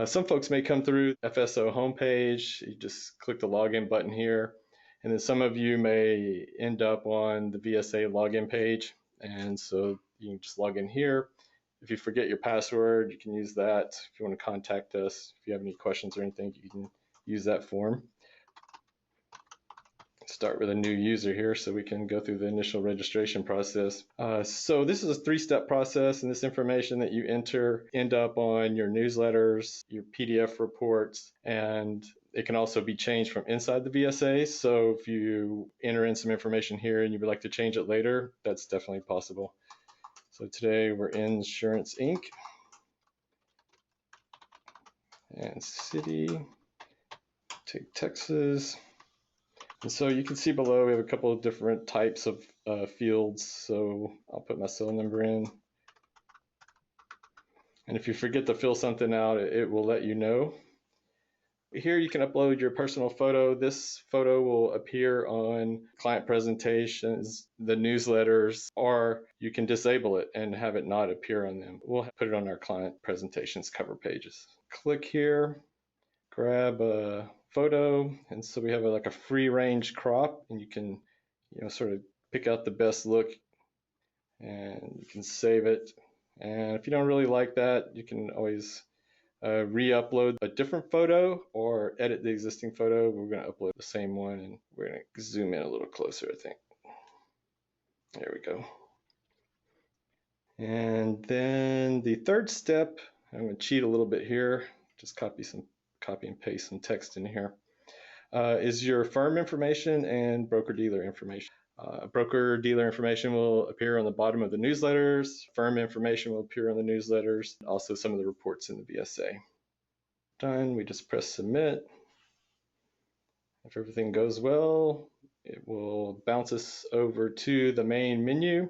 Some folks may come through FSO homepage. You just click the login button here. And then some of you may end up on the VSA login page. And so you can just log in here. If you forget your password, you can use that. If you want to contact us, if you have any questions or anything, you can use that form. Start with a new user here so we can go through the initial registration process. So this is a three-step process, and this information that you enter end up on your newsletters, your PDF reports, and it can also be changed from inside the VSA. So if you enter in some information here and you would like to change it later, that's definitely possible. So today we're in Insurance Inc. and city, take Texas. And so you can see below we have a couple of different types of fields. So I'll put my cell number in. And if you forget to fill something out, it will let you know. Here you can upload your personal photo. This photo will appear on client presentations, the newsletters, or you can disable it and have it not appear on them. We'll put it on our client presentations cover pages. Click here, grab a photo, and so we have like a free range crop, and you can sort of pick out the best look, and you can save it. And if you don't really like that, you can always re-upload a different photo or edit the existing photo. We're going to upload the same one, and we're going to zoom in a little closer, I think. There we go. And then the third step, I'm going to cheat a little bit here, just copy and paste some text in here, is your firm information and broker-dealer information. Broker-dealer information will appear on the bottom of the newsletters. Firm information will appear on the newsletters. Also some of the reports in the VSA. Done, we just press submit. If everything goes well, it will bounce us over to the main menu.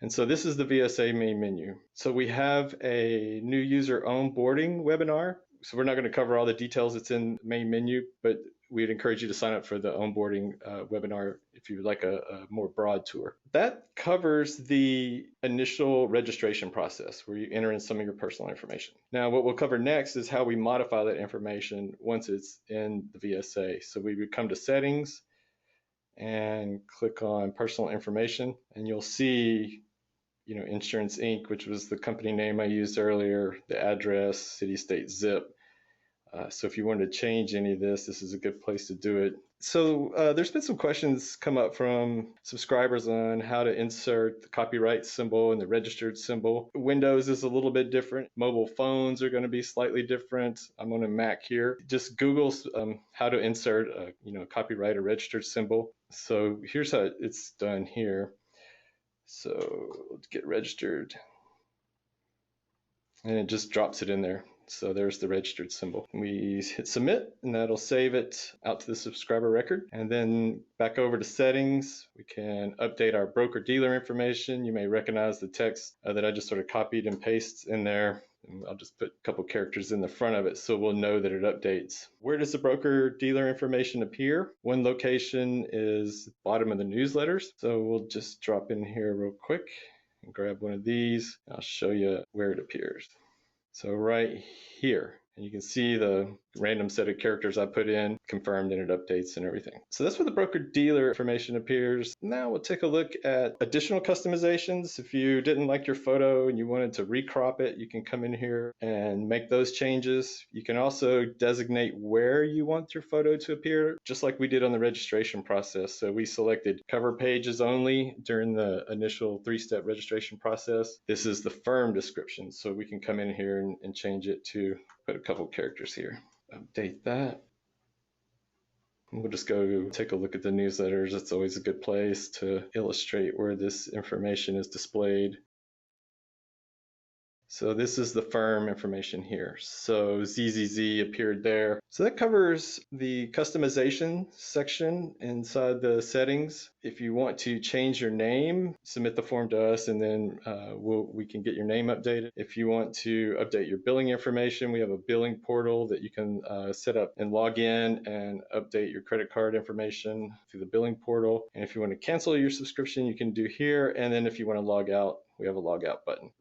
And so this is the VSA main menu. So we have a new user onboarding webinar. So we're not going to cover all the details that's in the main menu, but we'd encourage you to sign up for the onboarding webinar if you would like a more broad tour. That covers the initial registration process where you enter in some of your personal information. Now, what we'll cover next is how we modify that information once it's in the VSA. So we would come to settings and click on personal information, and you'll see Insurance Inc., which was the company name I used earlier, the address, city, state, zip. So if you wanted to change any of this, this is a good place to do it. So there's been some questions come up from subscribers on how to insert the copyright symbol and the registered symbol. Windows is a little bit different. Mobile phones are going to be slightly different. I'm on a Mac here. Just Google how to insert a copyright or registered symbol. So here's how it's done here. So let's get registered, and it just drops it in there. So there's the registered symbol. We hit submit, and that'll save it out to the subscriber record. And then back over to settings, we can update our broker-dealer information. You may recognize the text that I just sort of copied and pasted in there. And I'll just put a couple characters in the front of it so we'll know that it updates. Where does the broker-dealer information appear? One location is the bottom of the newsletters. So we'll just drop in here real quick and grab one of these. I'll show you where it appears. So right here, and you can see the random set of characters I put in, confirmed, and it updates and everything. So that's where the broker-dealer information appears. Now we'll take a look at additional customizations. If you didn't like your photo and you wanted to recrop it, you can come in here and make those changes. You can also designate where you want your photo to appear, just like we did on the registration process. So we selected cover pages only during the initial three-step registration process. This is the firm description, so we can come in here and change it to put a couple characters here. Update that. We'll just go take a look at the newsletters. It's always a good place to illustrate where this information is displayed. So this is the firm information here. So ZZZ appeared there. So that covers the customization section inside the settings. If you want to change your name, submit the form to us, and then we can get your name updated. If you want to update your billing information, we have a billing portal that you can set up and log in and update your credit card information through the billing portal. And if you want to cancel your subscription, you can do here. And then if you want to log out, we have a log out button.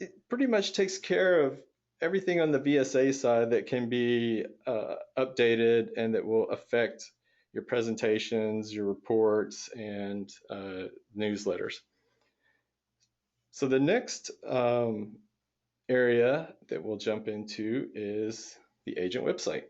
It pretty much takes care of everything on the VSA side that can be updated and that will affect your presentations, your reports, and newsletters. So the next area that we'll jump into is the agent website.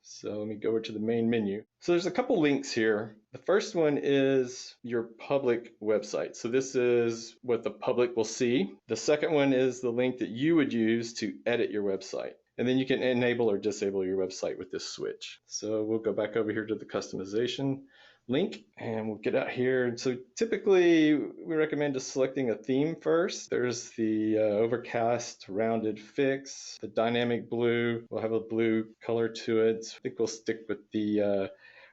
So let me go over to the main menu. So there's a couple links here. The first one is your public website. So this is what the public will see. The second one is the link that you would use to edit your website. And then you can enable or disable your website with this switch. So we'll go back over here to the customization link and we'll get out here. So typically we recommend just selecting a theme first. There's the overcast rounded fix, the dynamic blue will have a blue color to it. I think we'll stick with the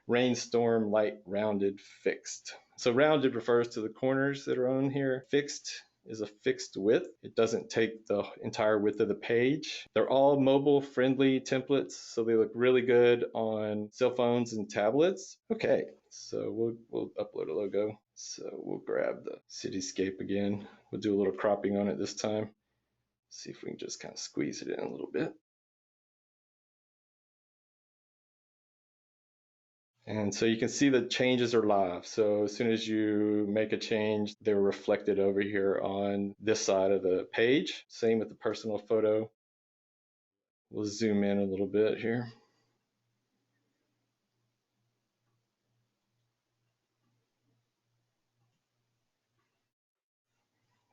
rainstorm light rounded fixed. So rounded refers to the corners that are on here. Fixed is a fixed width. It doesn't take the entire width of the page. They're all mobile friendly templates, so they look really good on cell phones and tablets. Okay, so we'll upload a logo. So we'll grab the cityscape again. We'll do a little cropping on it this time. See if we can just kind of squeeze it in a little bit. And so you can see the changes are live. So as soon as you make a change, they're reflected over here on this side of the page. Same with the personal photo. We'll zoom in a little bit here.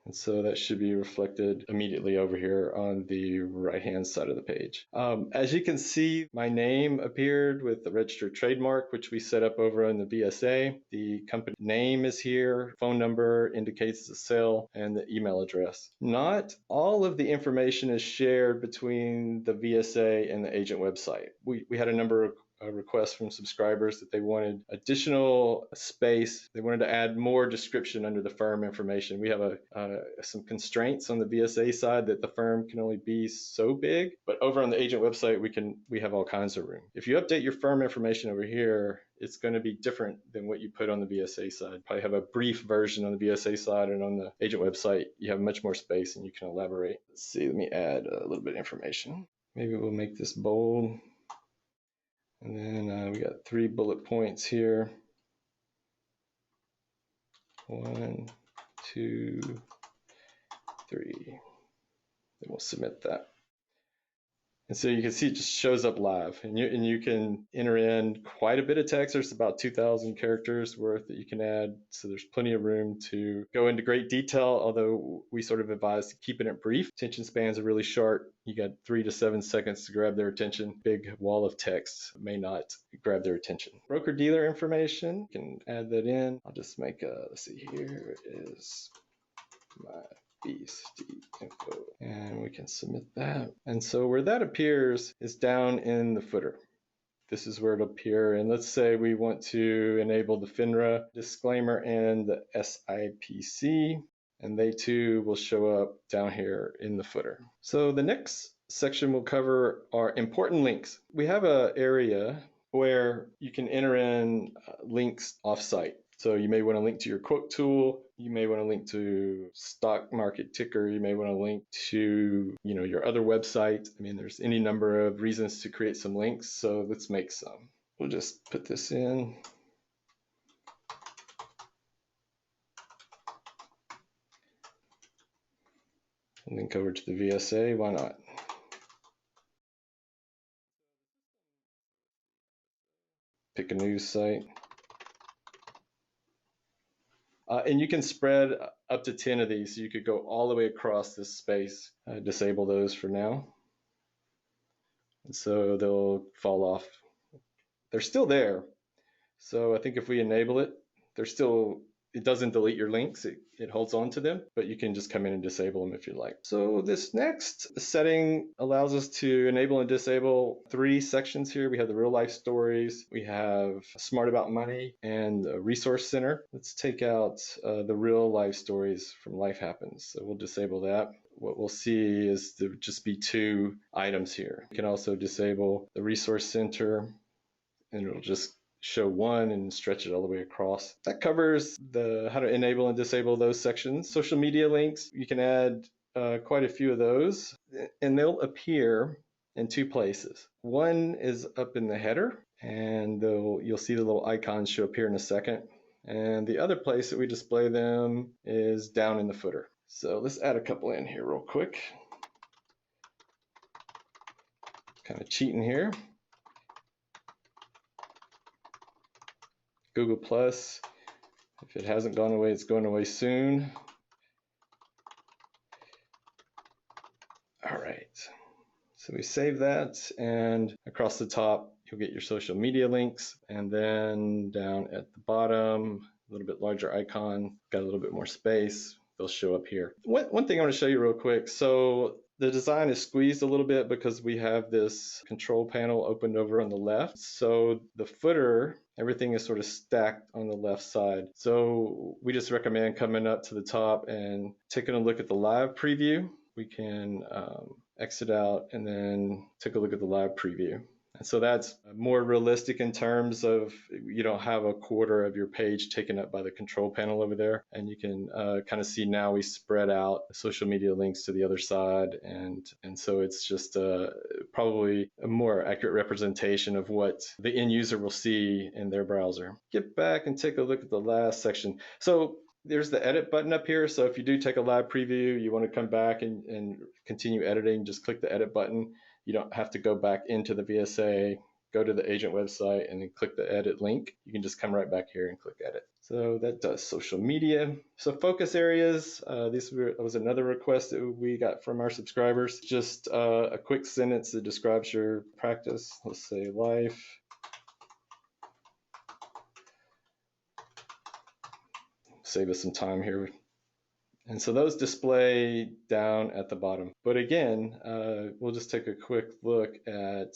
And so that should be reflected immediately over here on the right-hand side of the page. As you can see, my name appeared with the registered trademark, which we set up over on the VSA. The company name is here, phone number indicates the sale, and the email address. Not all of the information is shared between the VSA and the agent website. We had a number of request from subscribers that they wanted additional space. They wanted to add more description under the firm information. We have some constraints on the VSA side that the firm can only be so big, but over on the agent website, we have all kinds of room. If you update your firm information over here, it's going to be different than what you put on the VSA side. Probably have a brief version on the VSA side, and on the agent website, you have much more space and you can elaborate. Let's see, let me add a little bit of information. Maybe we'll make this bold. And then we got 3 bullet points here. 1, 2, 3. Then we'll submit that. And so you can see it just shows up live, and you can enter in quite a bit of text. There's about 2,000 characters worth that you can add, so there's plenty of room to go into great detail, although we sort of advise keeping it brief. Attention spans are really short. You got 3 to 7 seconds to grab their attention. Big wall of text may not grab their attention. Broker dealer information, you can add that in. I'll just make a, let's see, here is my VSA info, and we can submit that. And so where that appears is down in the footer. This is where it'll appear, and let's say we want to enable the FINRA disclaimer and the SIPC, and they too will show up down here in the footer. So the next section we'll cover are important links. We have an area where you can enter in links offsite. So you may want to link to your quote tool, you may want to link to stock market ticker, you may want to link to your other website. I mean, there's any number of reasons to create some links, so let's make some. We'll just put this in. Link over to the VSA, why not? Pick a news site. And you can spread up to 10 of these. So you could go all the way across this space. Disable those for now. And so they'll fall off. They're still there. So I think if we enable it, it doesn't delete your links. It holds on to them, but you can just come in and disable them if you like. So this next setting allows us to enable and disable 3 sections here. We have the real life stories, we have smart about money, and a resource center. Let's take out the real life stories from Life Happens. So we'll disable that. What we'll see is there would just be 2 items here. You can also disable the resource center, and it'll just show 1 and stretch it all the way across. That covers how to enable and disable those sections. Social media links, you can add quite a few of those, and they'll appear in two places. One is up in the header, and you'll see the little icons show up here in a second. And the other place that we display them is down in the footer. So let's add a couple in here real quick. Kind of cheating here. Google Plus, if it hasn't gone away, it's going away soon. All right, so we save that, and across the top, you'll get your social media links, and then down at the bottom, a little bit larger icon, got a little bit more space, they'll show up here. One thing I want to show you real quick, so the design is squeezed a little bit because we have this control panel opened over on the left. So the footer, everything is sort of stacked on the left side. So we just recommend coming up to the top and taking a look at the live preview. We can exit out and then take a look at the live preview. And so that's more realistic in terms of you don't have a quarter of your page taken up by the control panel over there. And you can kind of see now we spread out social media links to the other side. And so it's just probably a more accurate representation of what the end user will see in their browser. Get back and take a look at the last section. So there's the edit button up here. So if you do take a live preview, you want to come back and continue editing, just click the edit button. You don't have to go back into the VSA, go to the agent website, and then click the edit link. You can just come right back here and click edit. So that does social media. So focus areas, this was another request that we got from our subscribers. Just a quick sentence that describes your practice. Let's say life. Save us some time here. And so those display down at the bottom. But again, we'll just take a quick look at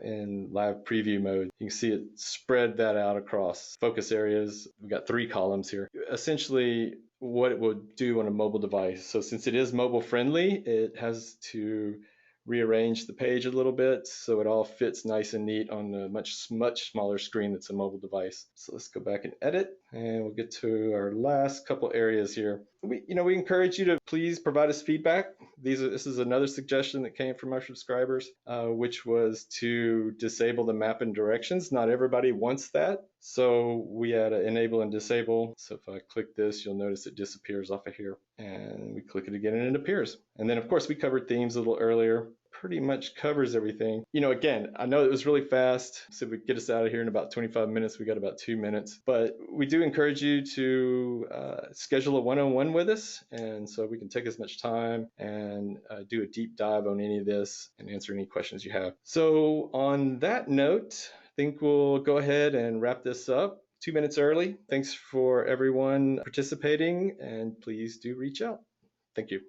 in live preview mode. You can see it spread that out across focus areas. We've got 3 columns here. Essentially what it would do on a mobile device. So since it is mobile friendly, it has to rearrange the page a little bit so it all fits nice and neat on a much smaller screen that's a mobile device. So let's go back and edit, and we'll get to our last couple areas here. We encourage you to please provide us feedback. This is another suggestion that came from our subscribers, which was to disable the map and directions. Not everybody wants that, so we had to enable and disable. So if I click this, you'll notice it disappears off of here, and we click it again and it appears. And then of course we covered themes a little earlier. Pretty much covers everything. Again, I know it was really fast, so we get us out of here in about 25 minutes. We got about 2 minutes, but we do encourage you to schedule a one-on-one with us, and so we can take as much time and do a deep dive on any of this and answer any questions you have. So on that note, I think we'll go ahead and wrap this up. 2 minutes early. Thanks for everyone participating, and please do reach out. Thank you.